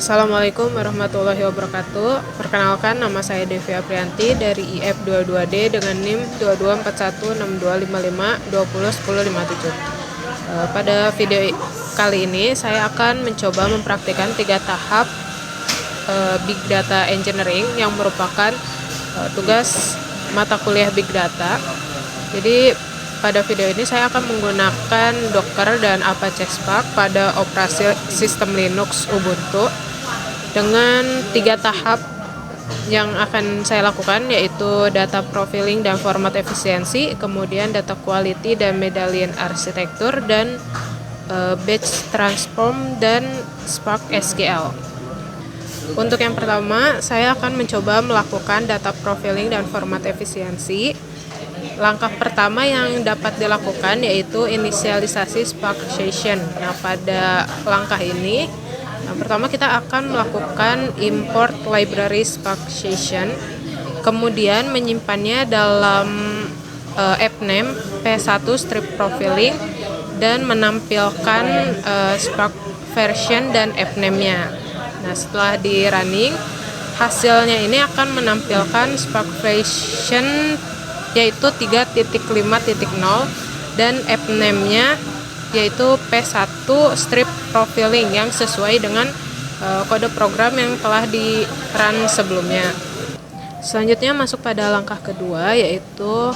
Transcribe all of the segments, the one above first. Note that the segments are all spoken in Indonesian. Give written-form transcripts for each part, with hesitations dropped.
Assalamualaikum warahmatullahi wabarakatuh. Perkenalkan, nama saya Devi Aprianti dari IF22D dengan NIM 22416255201057. Pada video kali ini saya akan mencoba mempraktikkan 3 tahap Big Data Engineering yang merupakan tugas mata kuliah Big Data. Jadi pada video ini saya akan menggunakan Docker dan Apache Spark pada operasi sistem Linux Ubuntu dengan 3 tahap yang akan saya lakukan, yaitu data profiling dan format efisiensi, kemudian data quality dan medallion arsitektur, dan batch transform dan Spark SQL. Untuk yang pertama, saya akan mencoba melakukan data profiling dan format efisiensi. Langkah pertama yang dapat dilakukan yaitu inisialisasi Spark Session. Nah, pada langkah ini, yang pertama kita akan melakukan import library Spark Session, kemudian menyimpannya dalam appname p1 strip profiling dan menampilkan Spark version dan appname-nya. Nah, setelah di running, hasilnya ini akan menampilkan Spark version yaitu 3.5.0 dan appname-nya yaitu P1 strip profiling yang sesuai dengan kode program yang telah di run sebelumnya. Selanjutnya masuk pada langkah kedua, yaitu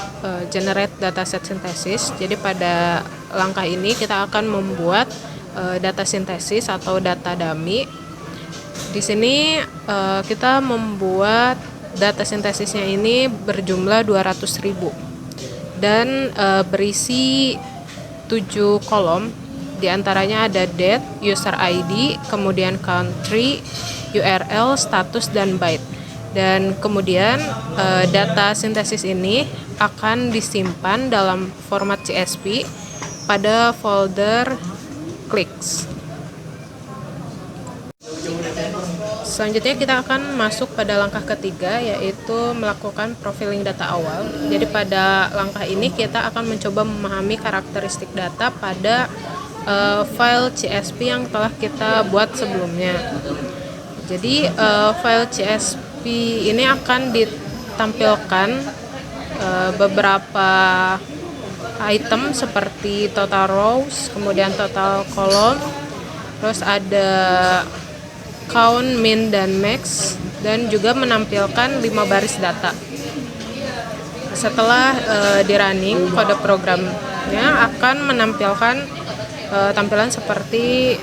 generate dataset synthesis. Jadi pada langkah ini kita akan membuat data sintesis atau data dummy. Di sini kita membuat data sintesisnya ini berjumlah 200.000 dan berisi 7 kolom. Di antaranya ada date, user ID, kemudian country, URL, status, dan byte. Dan kemudian data sintesis ini akan disimpan dalam format CSV pada folder clicks. Selanjutnya kita akan masuk pada langkah ketiga, yaitu melakukan profiling data awal. Jadi pada langkah ini kita akan mencoba memahami karakteristik data pada file CSV yang telah kita buat sebelumnya. Jadi file CSV ini akan ditampilkan beberapa item seperti total rows, kemudian total column, terus ada count, min, dan max, dan juga menampilkan 5 baris data. Setelah di running, kode programnya akan menampilkan tampilan seperti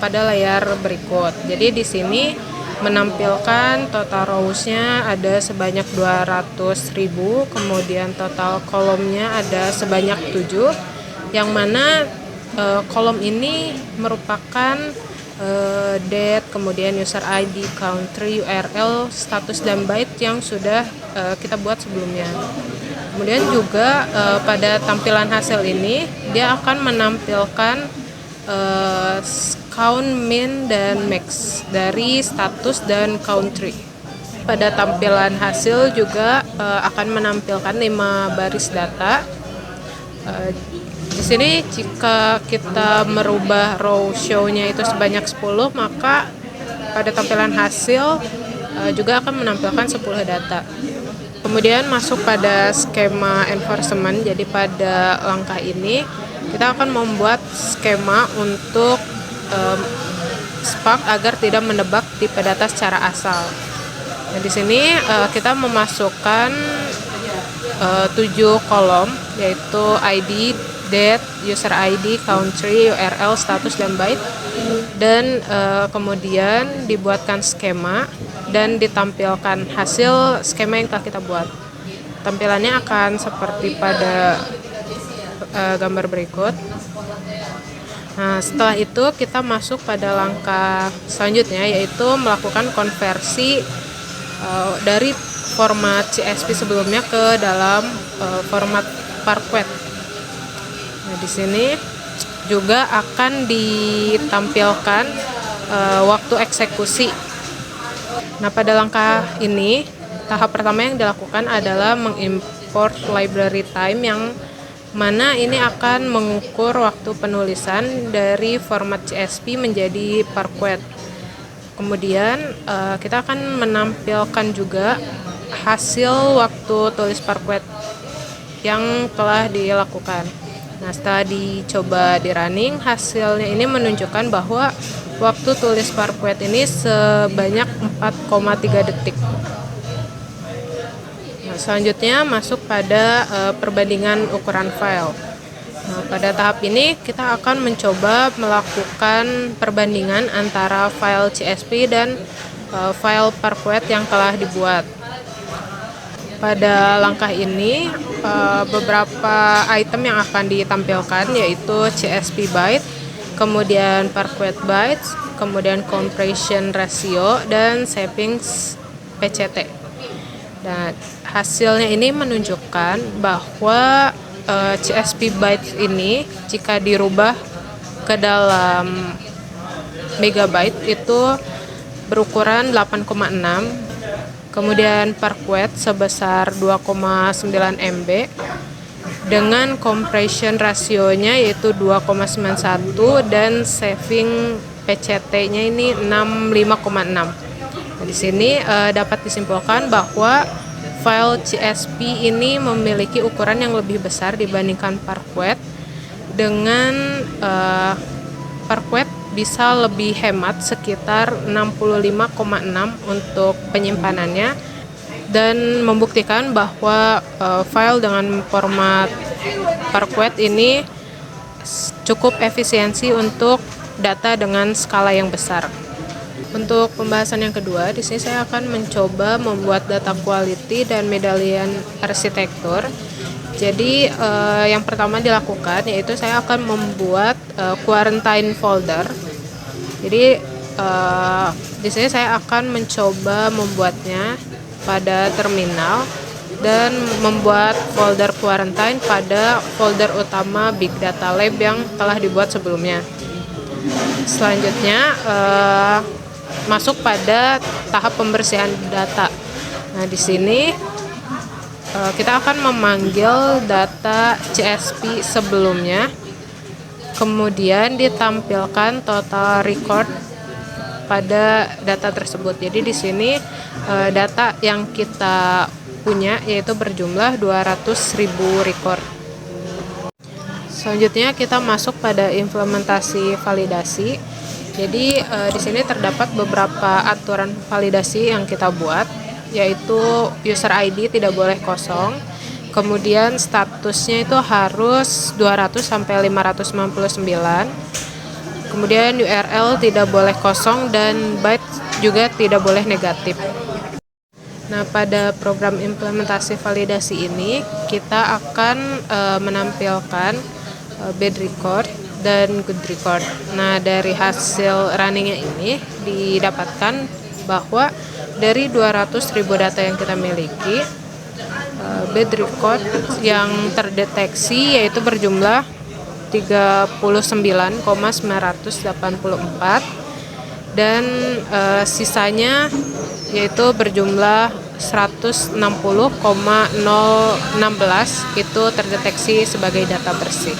pada layar berikut. Jadi di sini menampilkan total rows-nya ada sebanyak 200.000, kemudian total kolomnya ada sebanyak 7, yang mana kolom ini merupakan date, kemudian user ID, country, URL, status, dan byte yang sudah kita buat sebelumnya. Kemudian juga pada tampilan hasil ini dia akan menampilkan count, min, dan max dari status dan country. Pada tampilan hasil juga akan menampilkan 5 baris data. Di sini jika kita merubah row show-nya itu sebanyak 10, maka pada tampilan hasil juga akan menampilkan 10 data. Kemudian masuk pada skema enforcement. Jadi pada langkah ini kita akan membuat skema untuk Spark agar tidak menebak tipe data secara asal. Nah, di sini kita memasukkan 7 kolom, yaitu ID, date, user ID, country, URL, status, dan byte, dan kemudian dibuatkan skema dan ditampilkan hasil skema yang telah kita buat. Tampilannya akan seperti pada gambar berikut. Nah, setelah itu kita masuk pada langkah selanjutnya, yaitu melakukan konversi dari format CSV sebelumnya ke dalam format Parquet. Nah, di sini juga akan ditampilkan waktu eksekusi. Nah, pada langkah ini tahap pertama yang dilakukan adalah mengimport library time, yang mana ini akan mengukur waktu penulisan dari format CSV menjadi Parquet. Kemudian kita akan menampilkan juga hasil waktu tulis Parquet yang telah dilakukan. Nah, setelah dicoba di running, hasilnya ini menunjukkan bahwa waktu tulis Parquet ini sebanyak 4,3 detik. Nah, selanjutnya masuk pada perbandingan ukuran file. Nah, pada tahap ini kita akan mencoba melakukan perbandingan antara file CSP dan file Parquet yang telah dibuat. Pada langkah ini beberapa item yang akan ditampilkan yaitu CSP byte, kemudian Parquet bytes, kemudian compression ratio, dan savings PCT. Dan hasilnya ini menunjukkan bahwa CSP bytes ini jika dirubah ke dalam megabyte itu berukuran 8,6, kemudian Parquet sebesar 2,9 MB dengan compression rasionya yaitu 2,91 dan saving PCT-nya ini 65,6. Nah, di sini dapat disimpulkan bahwa file CSP ini memiliki ukuran yang lebih besar dibandingkan Parquet. Dengan Parquet bisa lebih hemat sekitar 65,6 untuk penyimpanannya, dan membuktikan bahwa file dengan format Parquet ini cukup efisiensi untuk data dengan skala yang besar. Untuk pembahasan yang kedua, di sini saya akan mencoba membuat data quality dan medallion arsitektur. Jadi yang pertama dilakukan yaitu saya akan membuat quarantine folder. Jadi di sini saya akan mencoba membuatnya pada terminal dan membuat folder quarantine pada folder utama Big Data Lab yang telah dibuat sebelumnya. Selanjutnya masuk pada tahap pembersihan data. Nah, di sini kita akan memanggil data CSP sebelumnya, kemudian ditampilkan total record pada data tersebut. Jadi di sini data yang kita punya yaitu berjumlah 200.000 record. Selanjutnya kita masuk pada implementasi validasi. Jadi di sini terdapat beberapa aturan validasi yang kita buat, yaitu user ID tidak boleh kosong, kemudian statusnya itu harus 200 sampai 599, kemudian URL tidak boleh kosong dan byte juga tidak boleh negatif. Nah, pada program implementasi validasi ini kita akan menampilkan bad record dan good record. Nah, dari hasil runningnya ini didapatkan bahwa dari 200.000 data yang kita miliki, bad record yang terdeteksi yaitu berjumlah 39,984 dan sisanya yaitu berjumlah 160,016 itu terdeteksi sebagai data bersih.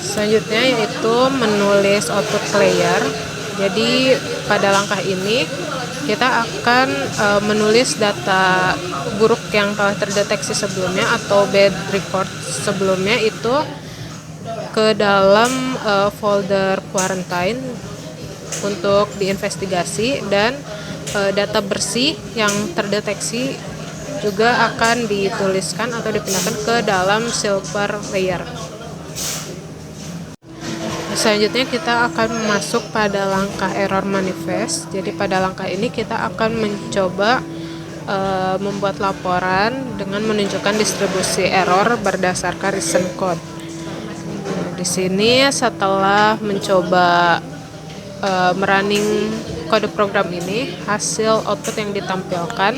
Selanjutnya yaitu menulis output layer. Jadi pada langkah ini kita akan menulis data buruk yang telah terdeteksi sebelumnya atau bad record sebelumnya itu ke dalam folder quarantine untuk diinvestigasi, dan data bersih yang terdeteksi juga akan dituliskan atau dipindahkan ke dalam silver layer. Selanjutnya kita akan masuk pada langkah error manifest. Jadi pada langkah ini kita akan mencoba membuat laporan dengan menunjukkan distribusi error berdasarkan reason code. Di sini setelah mencoba merunning kode program ini, hasil output yang ditampilkan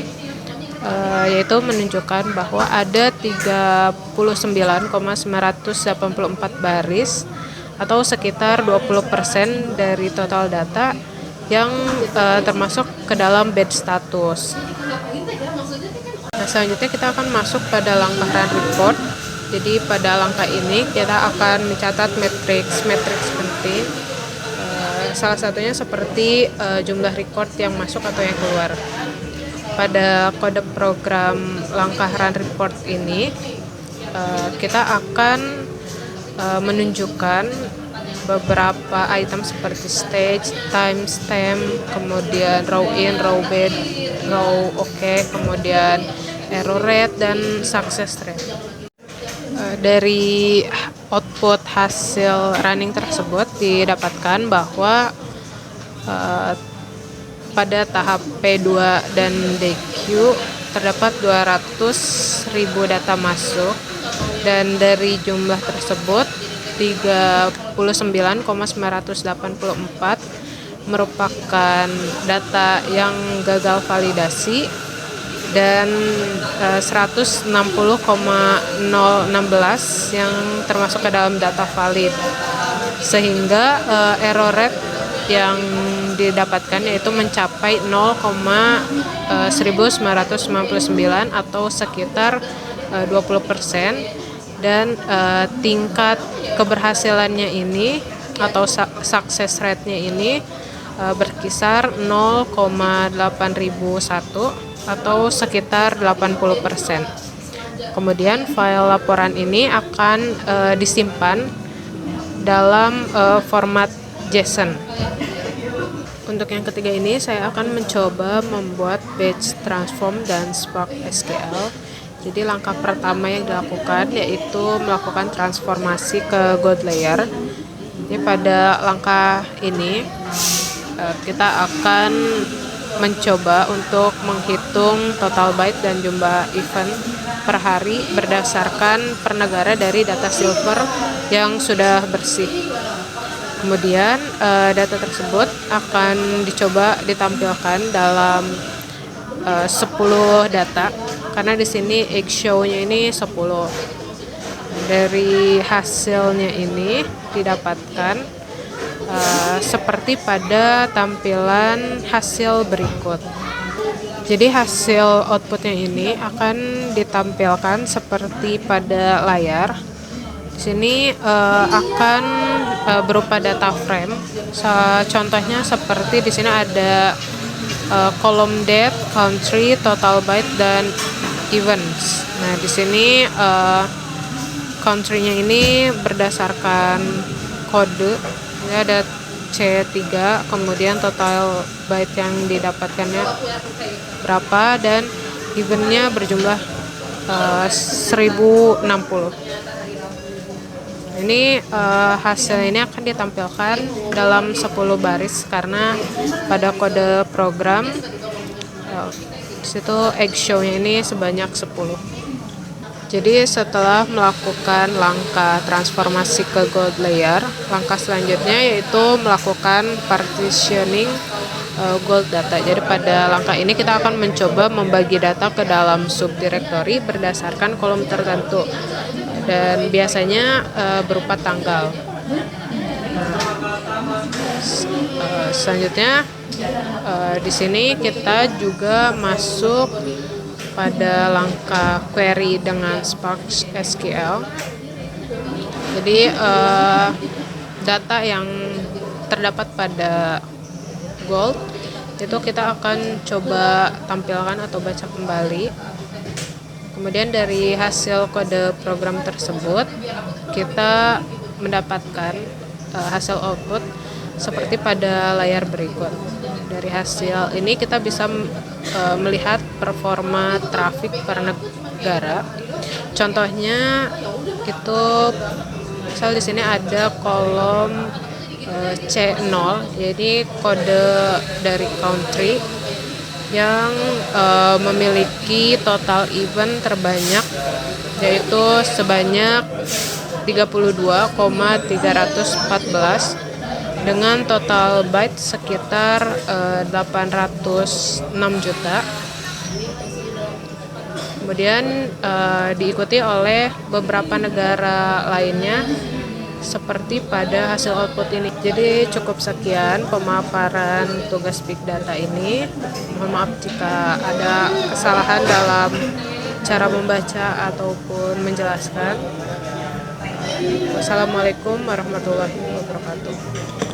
yaitu menunjukkan bahwa ada 39,984 baris atau sekitar 20% dari total data yang termasuk ke dalam bad status. Nah, selanjutnya kita akan masuk pada langkah run report. Jadi pada langkah ini kita akan mencatat matriks penting salah satunya seperti jumlah record yang masuk atau yang keluar. Pada kode program langkah run report ini, kita akan menunjukkan beberapa item seperti stage, timestamp, kemudian row in, row bed, row OK, kemudian error rate dan success rate. Dari output hasil running tersebut didapatkan bahwa pada tahap P2 dan DQ terdapat 200.000 data masuk, dan dari jumlah tersebut 39,984 merupakan data yang gagal validasi dan 160,016 yang termasuk ke dalam data valid, sehingga error rate yang didapatkan yaitu mencapai 0,1999 atau sekitar 20%, dan tingkat keberhasilannya ini atau success rate-nya ini berkisar 0,8001 atau sekitar 80%. Kemudian file laporan ini akan disimpan dalam format JSON. Untuk yang ketiga ini saya akan mencoba membuat batch transform dan Spark SQL. Jadi langkah pertama yang dilakukan yaitu melakukan transformasi ke gold layer. Jadi pada langkah ini kita akan mencoba untuk menghitung total byte dan jumlah event per hari berdasarkan per negara dari data silver yang sudah bersih. Kemudian data tersebut akan dicoba ditampilkan dalam 10 data, karena di sini egg show-nya ini 10. Dari hasilnya ini didapatkan seperti pada tampilan hasil berikut. Jadi hasil outputnya ini akan ditampilkan seperti pada layar. Di sini akan berupa data frame. Contohnya seperti di sini ada kolom date, country, total byte, dan events. Nah, di sini country-nya ini berdasarkan kode. Ini ada C3, kemudian total byte yang didapatkannya berapa, dan eventnya berjumlah 1060. Ini hasil ini akan ditampilkan dalam 10 baris karena pada kode program situ egg show-nya ini sebanyak 10. Jadi setelah melakukan langkah transformasi ke gold layer, langkah selanjutnya yaitu melakukan partitioning gold data. Jadi pada langkah ini kita akan mencoba membagi data ke dalam subdirectory berdasarkan kolom tertentu, dan biasanya berupa tanggal. Selanjutnya di sini kita juga masuk pada langkah query dengan Spark SQL. Jadi data yang terdapat pada gold itu kita akan coba tampilkan atau baca kembali. Kemudian dari hasil kode program tersebut kita mendapatkan hasil output seperti pada layar berikut. Dari hasil ini kita bisa melihat performa traffic per negara. Contohnya itu misal di sini ada kolom C0, jadi kode dari country yang memiliki total event terbanyak, yaitu sebanyak 32,314 dengan total byte sekitar 806 juta. Kemudian diikuti oleh beberapa negara lainnya seperti pada hasil output ini. Jadi cukup sekian pemaparan tugas Big Data ini. Mohon maaf jika ada kesalahan dalam cara membaca ataupun menjelaskan. Wassalamualaikum warahmatullahi wabarakatuh.